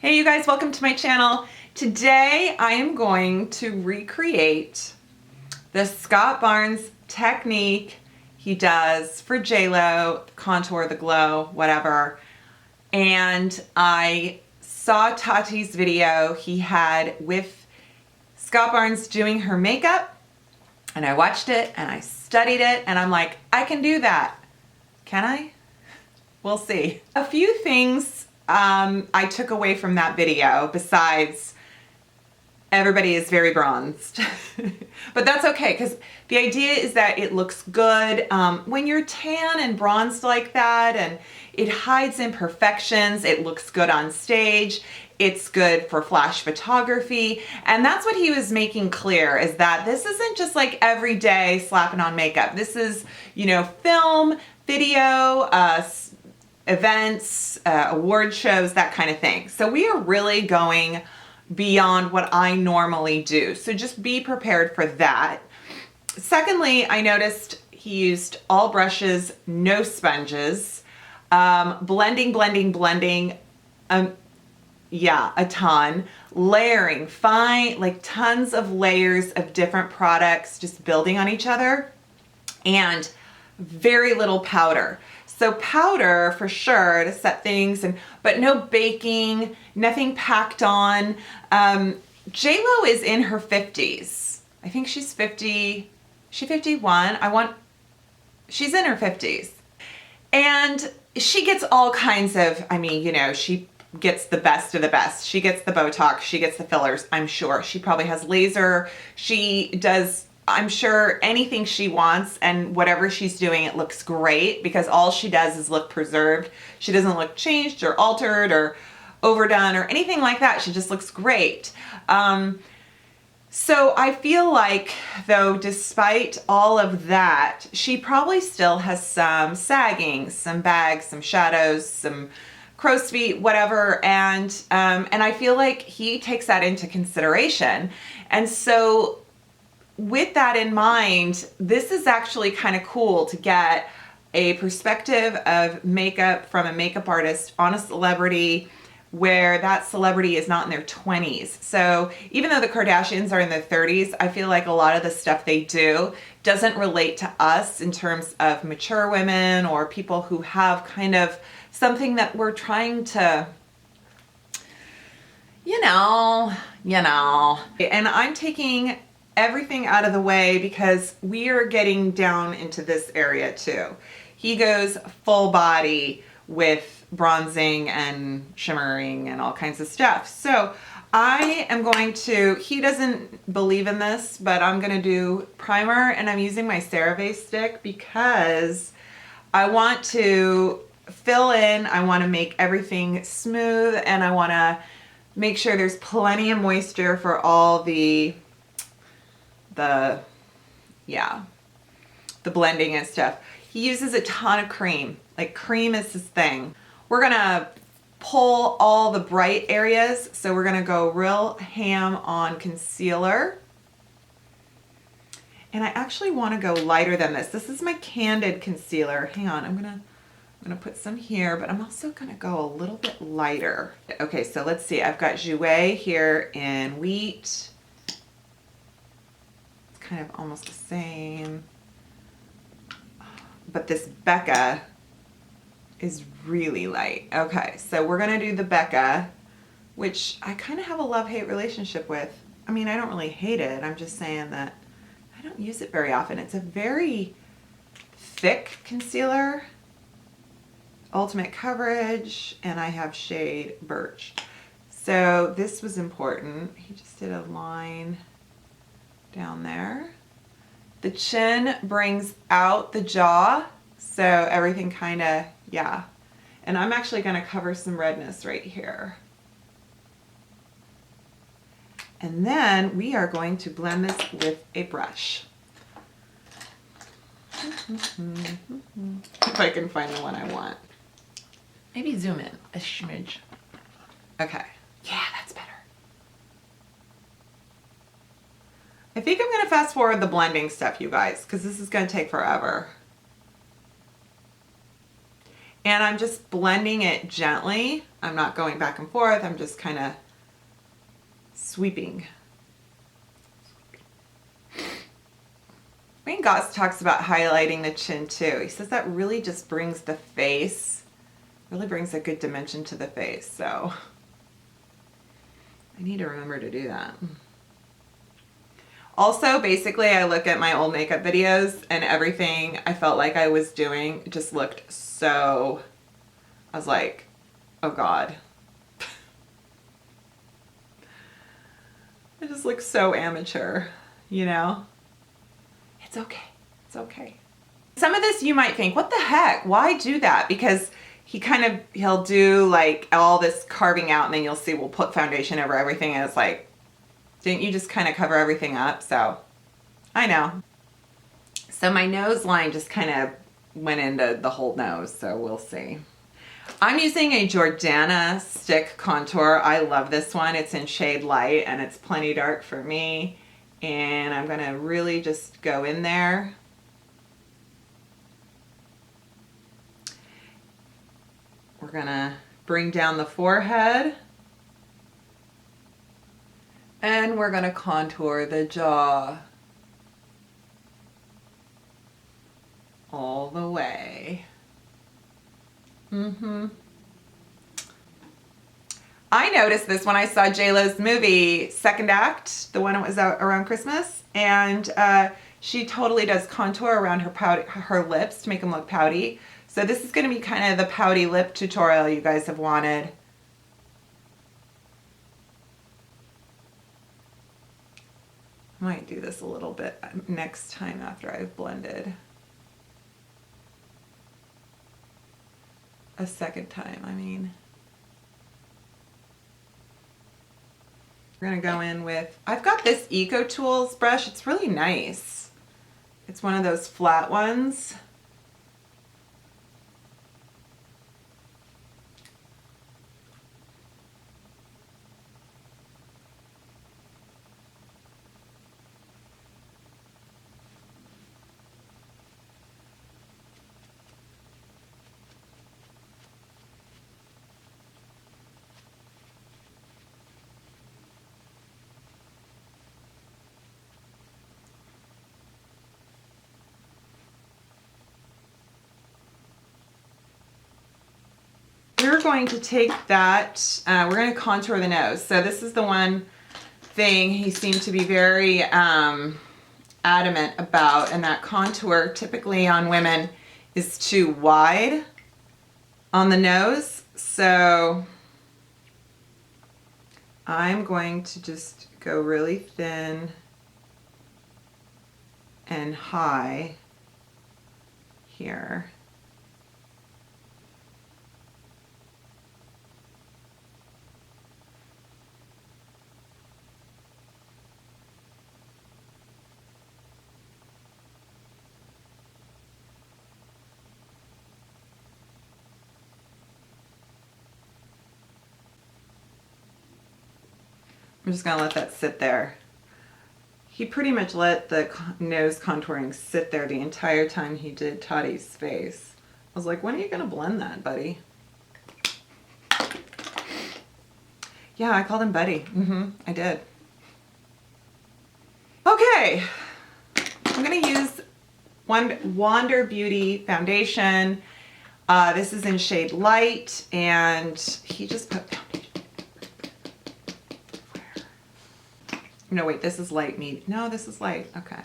Hey you guys, welcome to my channel. Today I am going to recreate the Scott Barnes technique he does for JLo, contour, the glow, whatever. And I saw Tati's video he had with Scott Barnes doing her makeup, and I watched it and I studied it and I'm like, I can do that. Can I? We'll see. A few things I took away from that video besides everybody is very bronzed. But that's okay because the idea is that it looks good when you're tan and bronzed like that, and it hides imperfections. It looks good on stage. It's good for flash photography. And that's what he was making clear, is that this isn't just like every day slapping on makeup. This is, you know, film, video, events, award shows, that kind of thing. So we are really going beyond what I normally do. So just be prepared for that. Secondly, I noticed he used all brushes, no sponges, blending, yeah, a ton, layering, fine, like tons of layers of different products just building on each other, and very little powder. So powder for sure to set things, but no baking, nothing packed on. JLo is in her 50s. I think she's 50, she's 51. She's in her 50s. And she gets all kinds of, I mean, you know, she gets the best of the best. She gets the Botox, she gets the fillers, I'm sure. She probably has laser. She does, I'm sure, anything she wants, and whatever she's doing, it looks great because all she does is look preserved. She doesn't look changed or altered or overdone or anything like that. She just looks great. So I feel like, though, despite all of that, she probably still has some sagging, some bags, some shadows, some crow's feet, whatever, and I feel like he takes that into consideration. And so with that in mind, this is actually kind of cool to get a perspective of makeup from a makeup artist on a celebrity where that celebrity is not in their 20s. So even though the Kardashians are in their 30s, I feel like a lot of the stuff they do doesn't relate to us in terms of mature women or people who have kind of something that we're trying to, you know. And I'm taking everything out of the way because we are getting down into this area too. He goes full body with bronzing and shimmering and all kinds of stuff. So I am going to, he doesn't believe in this, but I'm going to do primer, and I'm using my CeraVe stick because I want to fill in, I want to make everything smooth, and I want to make sure there's plenty of moisture for all the blending and stuff. He uses a ton of cream. Like, cream is his thing. We're gonna pull all the bright areas, so we're gonna go real ham on concealer. And I actually want to go lighter than this. This is my Candid concealer. Hang on, I'm gonna put some here, but I'm also gonna go a little bit lighter. Okay, so let's see. I've got Jouer here in Wheat. Kind of almost the same, but this Becca is really light. Okay, so we're gonna do the Becca, which I kind of have a love-hate relationship with. I mean, I don't really hate it. I'm just saying that I don't use it very often. It's a very thick concealer, ultimate coverage, and I have shade Birch. So this was important. He just did a line down there. The chin brings out the jaw, so everything kind of, yeah. And I'm actually going to cover some redness right here. And then we are going to blend this with a brush. If I can find the one I want. Maybe zoom in a smidge. Okay. Yeah, that's better. I think I'm going to fast forward the blending stuff, you guys, because this is going to take forever. And I'm just blending it gently I'm not going back and forth. I'm just kind of sweeping. Wayne Goss talks about highlighting the chin too. He says that really just brings the face, really brings a good dimension to the face. So I need to remember to do that. Also, basically, I look at my old makeup videos and everything I felt like I was doing just looked so, I was like, oh God. It just looks so amateur, you know? It's okay. It's okay. Some of this you might think, what the heck? Why do that? Because he'll do like all this carving out and then you'll see we'll put foundation over everything and it's like, didn't you just kind of cover everything up? So I know. So my nose line just kind of went into the whole nose. So we'll see. I'm using a Jordana stick contour. I love this one. It's in shade light and it's plenty dark for me. And I'm gonna really just go in there. We're gonna bring down the forehead. And we're gonna contour the jaw. All the way. I noticed this when I saw JLo's movie, Second Act, the one that was out around Christmas, and she totally does contour around her lips to make them look pouty. So this is going to be kind of the pouty lip tutorial you guys have wanted. I might do this a little bit next time after I've blended. A second time, I mean. We're gonna go in with, I've got this Eco Tools brush. It's really nice. It's one of those flat ones. We're going to take that, we're going to contour the nose. So this is the one thing he seemed to be very adamant about, and that contour typically on women is too wide on the nose. So I'm going to just go really thin and high here. I'm just gonna let that sit there. He pretty much let the nose contouring sit there the entire time he did Tati's face. I was like, when are you gonna blend that, buddy? Yeah, I called him buddy. I did. Okay, I'm gonna use Wander Beauty foundation. This is in shade light, and he just put foundation. No, wait, this is light meat. No, this is light. Okay.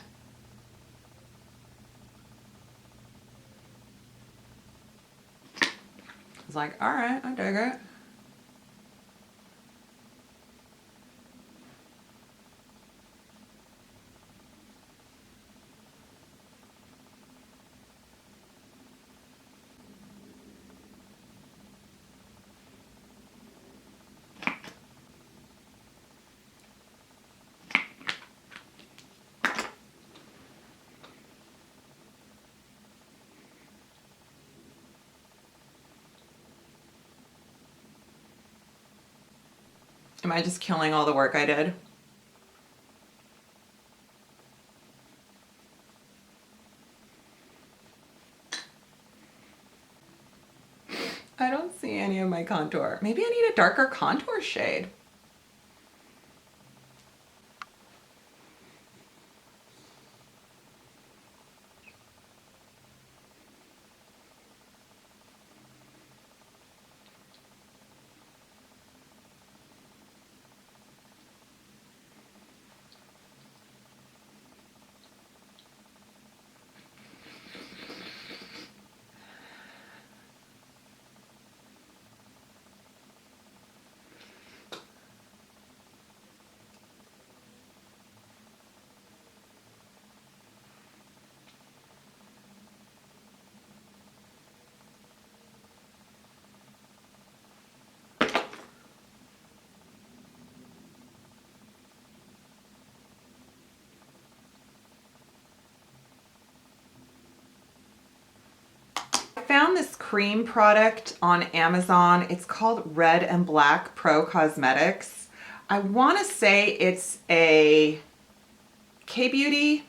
I was like, all right, I dig it. Am I just killing all the work I did? I don't see any of my contour. Maybe I need a darker contour shade. Found this cream product on Amazon. It's called Red and Black Pro Cosmetics. I want to say it's a K-Beauty.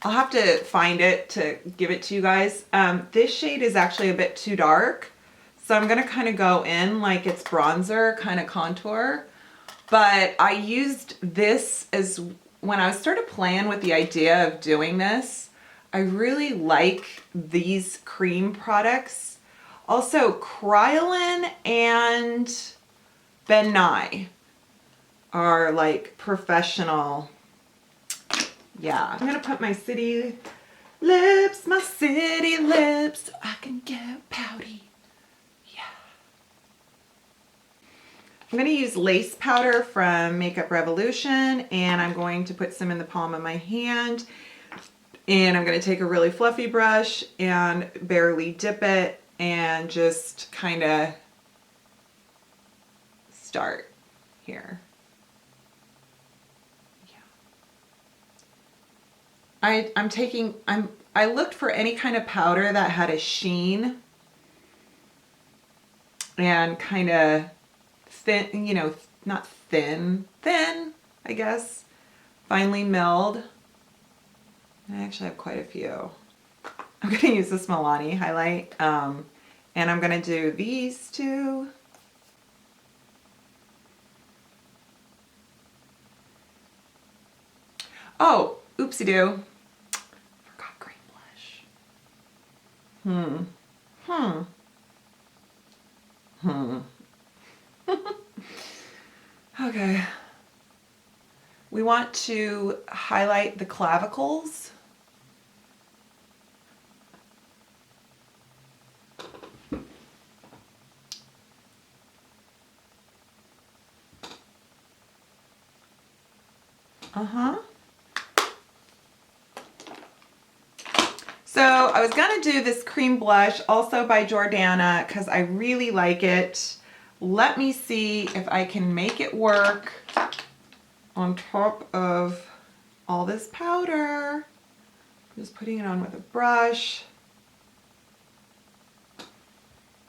I'll have to find it to give it to you guys. This shade is actually a bit too dark, so I'm going to kind of go in like it's bronzer kind of contour. But I used this as when I started playing with the idea of doing this. I really like these cream products. Also, Kryolan and Ben Nye are like professional. Yeah, I'm gonna put my city lips, so I can get pouty. Yeah. I'm gonna use lace powder from Makeup Revolution, and I'm going to put some in the palm of my hand. And I'm going to take a really fluffy brush and barely dip it and just kind of start here. Yeah. I looked for any kind of powder that had a sheen and kind of thin, you know, not thin, I guess, finely milled. I actually have quite a few. I'm going to use this Milani highlight, and I'm going to do these two. Oh, oopsie-doo. Forgot green blush. Okay. We want to highlight the clavicles. So I was gonna do this cream blush also by Jordana because I really like it. Let me see if I can make it work on top of all this powder. Just putting it on with a brush.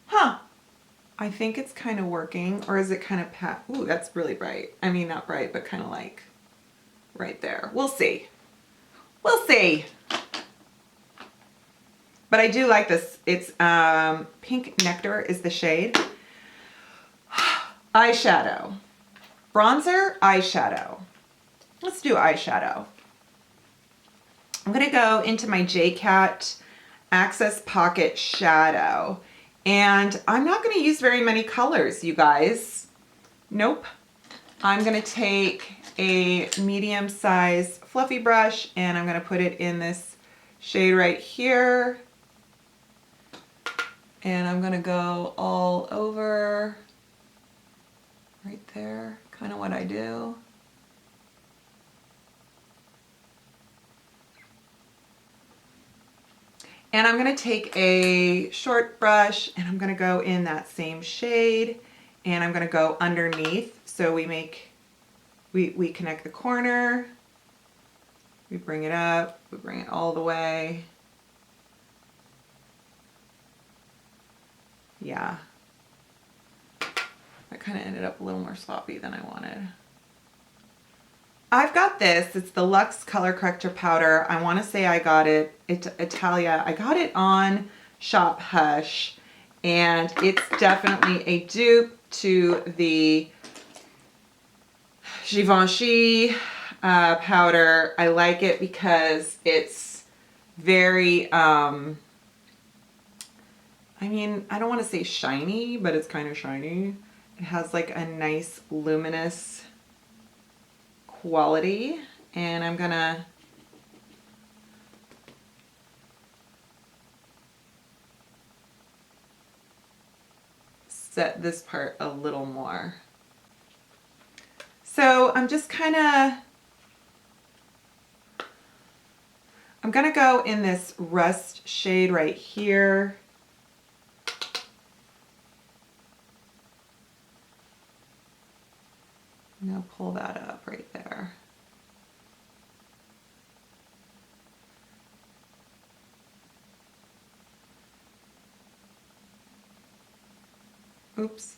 Huh. I think it's kind of working, or is it kind of ooh, that's really bright. I mean, not bright, but kind of like right there. We'll see. We'll see. But I do like this. It's Pink Nectar is the shade. Eyeshadow. Bronzer, eyeshadow. Let's do eyeshadow. I'm going to go into my JCat Access Pocket Shadow. And I'm not going to use very many colors, you guys. Nope. I'm going to take a medium size fluffy brush and I'm going to put it in this shade right here. And I'm going to go all over right there, kind of what I do. And I'm going to take a short brush and I'm going to go in that same shade and I'm going to go underneath. So we connect the corner, we bring it up, we bring it all the way. Yeah. That kind of ended up a little more sloppy than I wanted. I've got this. It's the Luxe Color Corrector Powder. I want to say I got it, Italia. I got it on Shop Hush. and it's definitely a dupe to the Givenchy powder. I like it because it's very, I mean, I don't want to say shiny, but it's kind of shiny. It has like a nice luminous quality, and I'm gonna set this part a little more. So I'm just kind of, I'm gonna go in this rust shade right here. I'm gonna pull that up right there. Oops.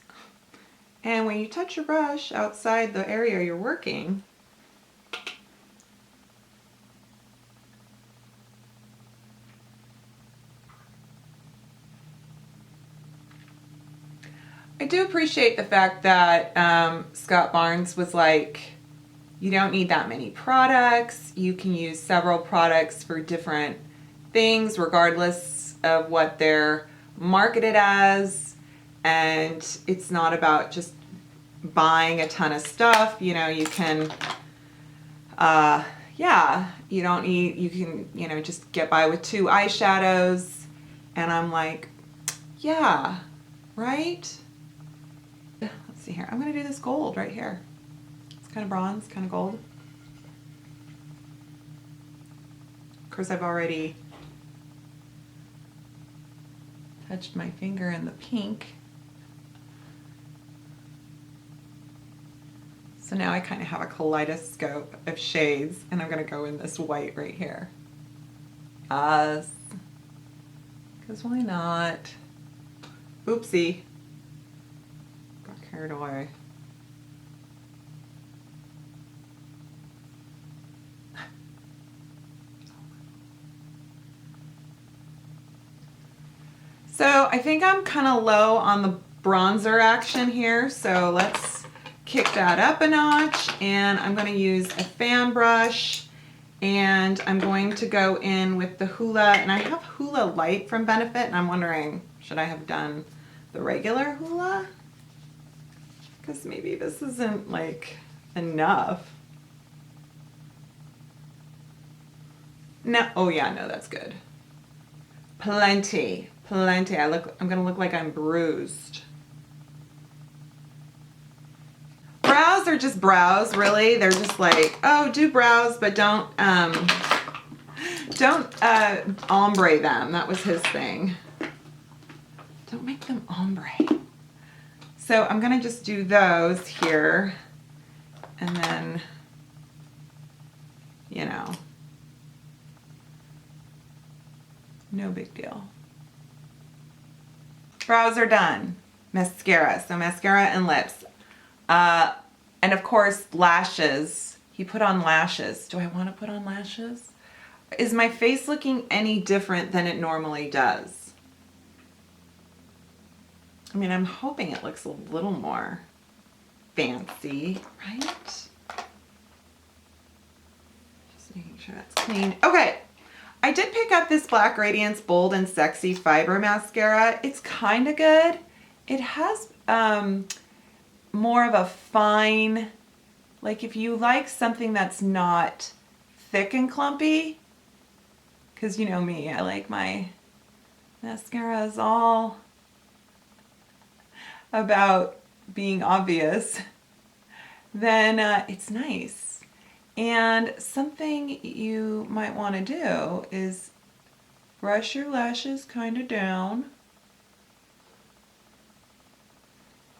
And when you touch your brush outside the area you're working, I do appreciate the fact that Scott Barnes was like, you don't need that many products. You can use several products for different things regardless of what they're marketed as. And it's not about just buying a ton of stuff. You know, you can, yeah, you don't need, you can, you know, just get by with 2 eyeshadows. And I'm like, yeah, right? Let's see here. I'm going to do this gold right here. It's kind of bronze, kind of gold. Of course, I've already touched my finger in the pink. So now I kind of have a kaleidoscope of shades, and I'm going to go in this white right here. Because why not? Oopsie. Got carried away. So I think I'm kind of low on the bronzer action here, so let's kick that up a notch, and I'm going to use a fan brush, and I'm going to go in with the Hoola, and I have Hoola Light from Benefit, and I'm wondering, should I have done the regular Hoola? Because maybe this isn't like enough. No, oh yeah, no, that's good. Plenty, plenty. I'm gonna look like I'm bruised. Brows are just brows, really. They're just like, oh, do brows, but don't ombre them. That was his thing. Don't make them ombre. So I'm gonna just do those here, and then, you know, no big deal. Brows are done. Mascara. So mascara and lips. And of course, lashes. He put on lashes. Do I want to put on lashes? Is my face looking any different than it normally does? I mean, I'm hoping it looks a little more fancy, right? Just making sure that's clean. Okay. I did pick up this Black Radiance Bold and Sexy Fiber Mascara. It's kind of good. It has more of a fine, like if you like something that's not thick and clumpy, because you know me, I like my mascaras all about being obvious, then it's nice. And something you might want to do is brush your lashes kind of down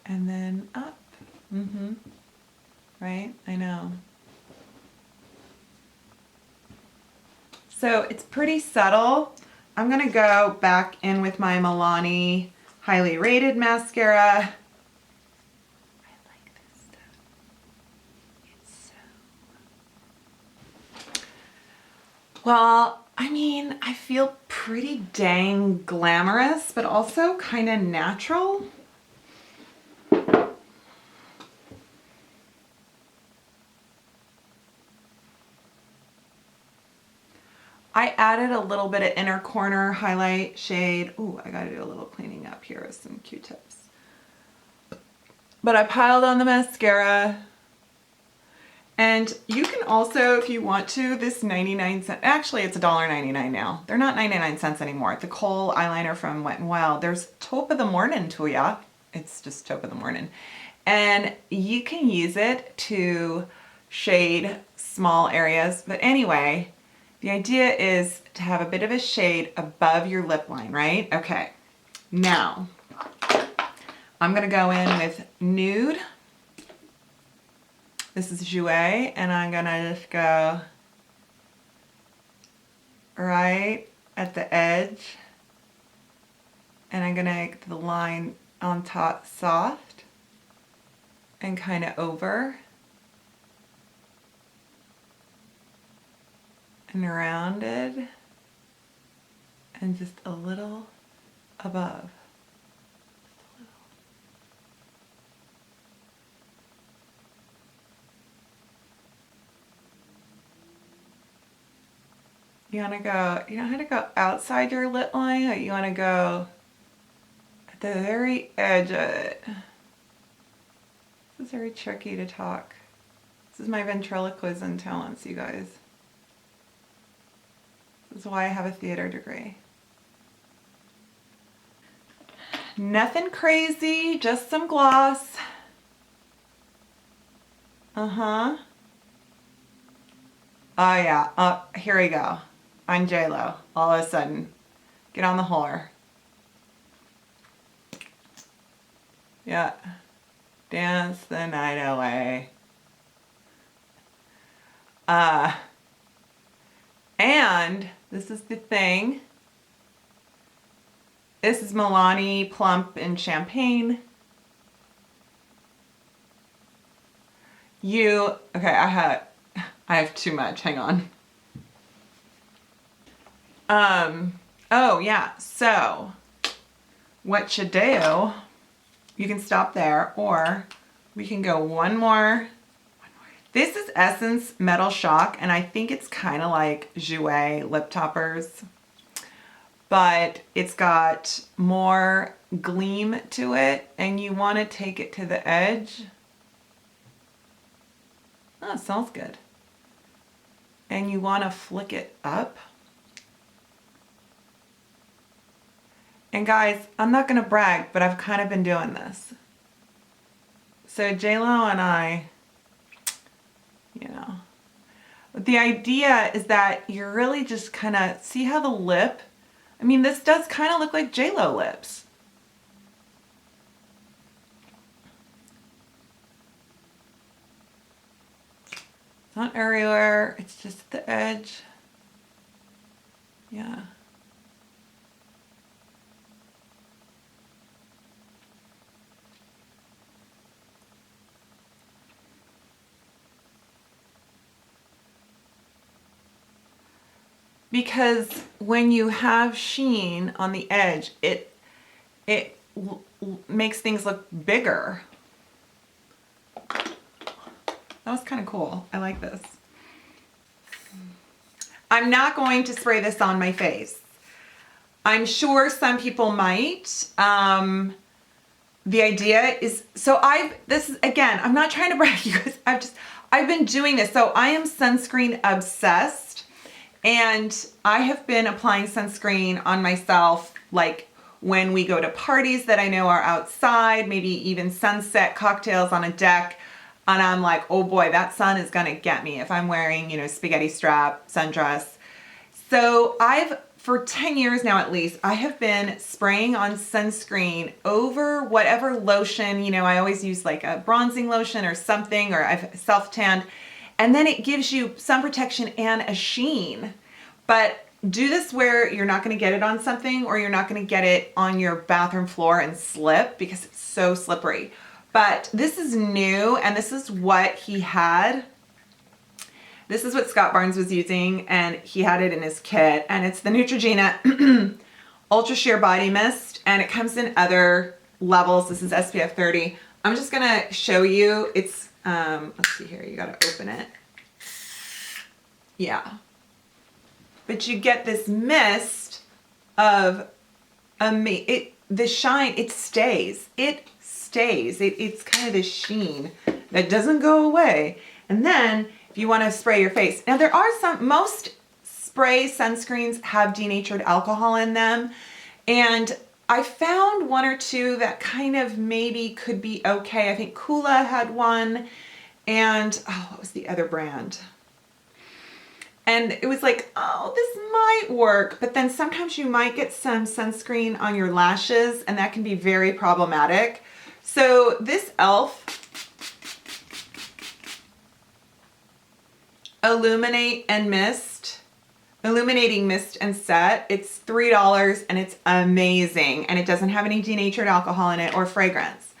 and then up. Right? I know. So it's pretty subtle. I'm going to go back in with my Milani Highly Rated Mascara. I like this stuff. It's so... Well, I mean, I feel pretty dang glamorous, but also kind of natural. I added a little bit of inner corner highlight shade. Ooh, I gotta do a little cleaning up here with some Q-tips. But I piled on the mascara. And you can also, if you want to, this 99-cent, actually it's $1.99 now. They're not 99 cents anymore. The Kohl eyeliner from Wet n Wild. There's Taupe of the Morning to ya. It's just Taupe of the Morning. And you can use it to shade small areas. But anyway, the idea is to have a bit of a shade above your lip line, right? Okay, now I'm gonna go in with Nude. This is Jouer, and I'm gonna just go right at the edge, and I'm gonna make the line on top soft and kind of over and rounded and just a little above. You want to go, you don't have to go outside your lip line, or you want to go at the very edge of it. This is very tricky to talk. This is my ventriloquism talents, you guys. This is why I have a theater degree. Nothing crazy, just some gloss. Uh-huh. Oh yeah, here we go. I'm J-Lo, all of a sudden. Get on the whore. Yeah. Dance the night away. And this is the thing. This is Milani Plump and Champagne. Okay, I have too much, hang on. Oh yeah, so what you do, you can stop there, or we can go one more. This is Essence Metal Shock, and I think it's kind of like Jouer lip toppers, but it's got more gleam to it, and you want to take it to the edge. Oh, it smells good. And you want to flick it up. And guys, I'm not going to brag, but I've kind of been doing this. So J-Lo and I, you know, the idea is that you're really just kind of, see how the lip, I mean, this does kind of look like J-Lo lips. It's not everywhere, it's just at the edge. Yeah. Because when you have sheen on the edge, it makes things look bigger. That was kind of cool. I like this. I'm not going to spray this on my face. I'm sure some people might. The idea is, this is, again, I'm not trying to brag you guys. I've been doing this. So I am sunscreen obsessed. And I have been applying sunscreen on myself, like when we go to parties that I know are outside, maybe even sunset cocktails on a deck. And I'm like, oh boy, that sun is gonna get me if I'm wearing, you know, spaghetti strap, sundress. So for 10 years now at least, I have been spraying on sunscreen over whatever lotion, you know, I always use like a bronzing lotion or something, or I've self-tanned. And then it gives you sun protection and a sheen. But do this where you're not gonna get it on something, or you're not gonna get it on your bathroom floor and slip, because it's so slippery. But this is new, and this is what he had. This is what Scott Barnes was using, and he had it in his kit, and it's the Neutrogena Ultra Sheer Body Mist, and it comes in other levels. This is SPF 30. I'm just gonna show you. It's, let's see here, you gotta open it. Yeah. But you get this mist of the shine, it stays. It stays. It's kind of this sheen that doesn't go away. And then if you want to spray your face, now there are most spray sunscreens have denatured alcohol in them, and I found one or two that kind of maybe could be okay. I think Kula had one, and oh, what was the other brand? And it was like, oh, this might work, but then sometimes you might get some sunscreen on your lashes, and that can be very problematic. So this e.l.f. Illuminating Mist and Set. It's $3 and it's amazing, and it doesn't have any denatured alcohol in it or fragrance.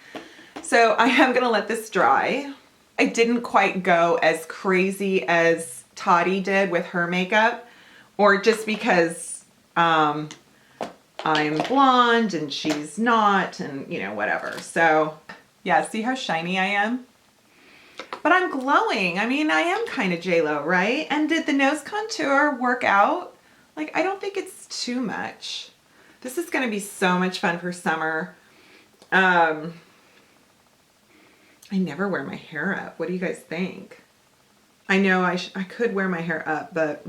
So I am gonna let this dry. I didn't quite go as crazy as Tati did with her makeup, or just because I'm blonde and she's not, and you know, whatever. So yeah, see how shiny I am? But I'm glowing. I mean, I am kind of J-Lo, right? And did the nose contour work out? Like, I don't think it's too much. This is going to be so much fun for summer. I never wear my hair up. What do you guys think? I know I could wear my hair up, but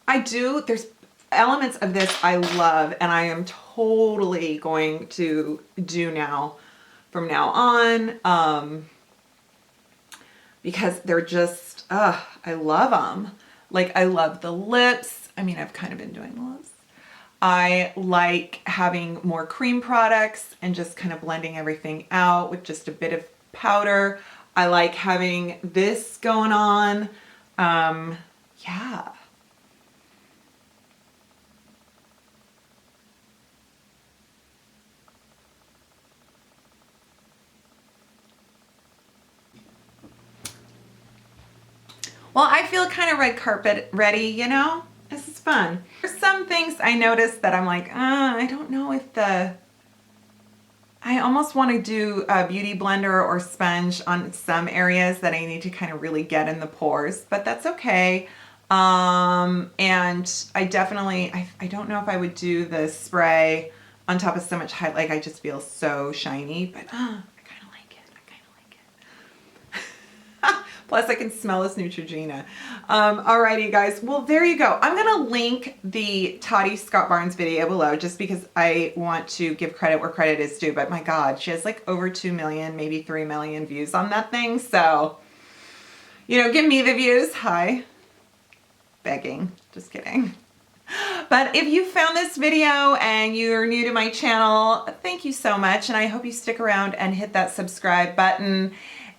I do. There's elements of this I love, and I am totally going to do now from now on. Because they're just, I love them. Like, I love the lips. I mean, I've kind of been doing the lips. I like having more cream products and just kind of blending everything out with just a bit of powder. I like having this going on. Yeah. Well, I feel kind of red carpet ready, you know? This is fun. There's some things I noticed that I'm like, I don't know if I almost want to do a beauty blender or sponge on some areas that I need to kind of really get in the pores, but that's okay. And I definitely, I don't know if I would do the spray on top of so much highlight. Like, I just feel so shiny, but plus I can smell this Neutrogena. Alrighty guys, well there you go. I'm gonna link the Tati Scott Barnes video below just because I want to give credit where credit is due, but my God, she has like over 2 million, maybe 3 million views on that thing. So, you know, give me the views. Hi. Begging, just kidding. But if you found this video and you're new to my channel, thank you so much. And I hope you stick around and hit that subscribe button.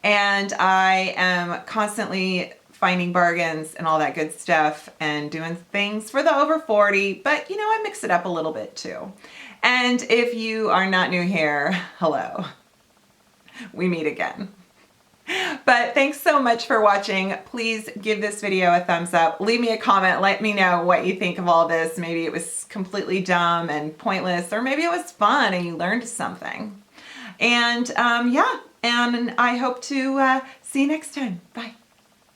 And I am constantly finding bargains and all that good stuff and doing things for the over 40, but you know, I mix it up a little bit too. And if you are not new here, hello, we meet again. But thanks so much for watching. Please give this video a thumbs up. Leave me a comment. Let me know what you think of all this. Maybe it was completely dumb and pointless, or maybe it was fun and you learned something. And yeah. And I hope to see you next time. Bye.